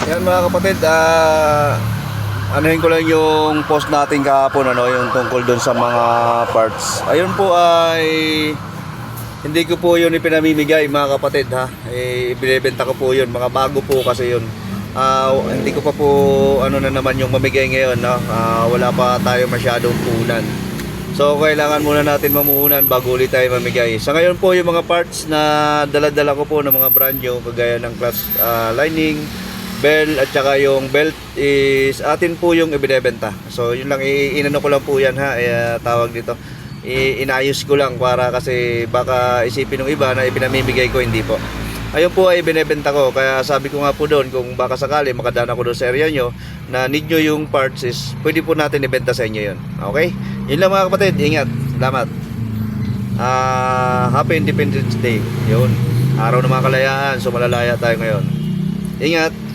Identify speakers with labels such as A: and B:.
A: Yan mga kapatid, anuhin ko lang yung post natin kahapon, yung tungkol doon sa mga parts. Ayun po ay hindi ko po yun ipinamimigay mga kapatid ha. Binibenta ko po yun, mga bago po kasi yun. Hindi ko pa po na naman yung mamigay ngayon, no? Wala pa tayo masyadong punan. So kailangan muna natin mamuhunan bago ulit tayo mamigay. Sa ngayon po yung mga parts na dala-dala ko po ng mga brand new, kagaya ng clutch lining, bell at saka yung belt is atin po yung ibinebenta. So yun lang, inano ko lang po yan ha, tawag dito. Inayos ko lang para kasi baka isipin ng iba na ipinamimigay ko, hindi po. Ayun po ay binebenta ko, kaya sabi ko nga po doon kung baka sakali makadaan ako doon sa area nyo na need nyo yung parts is pwede po natin ibenta sa inyo yun. Okay? Yun lang mga kapatid, ingat. Salamat. Happy Independence Day. Yun, araw ng mga kalayaan, so malalaya tayo ngayon. Ingat.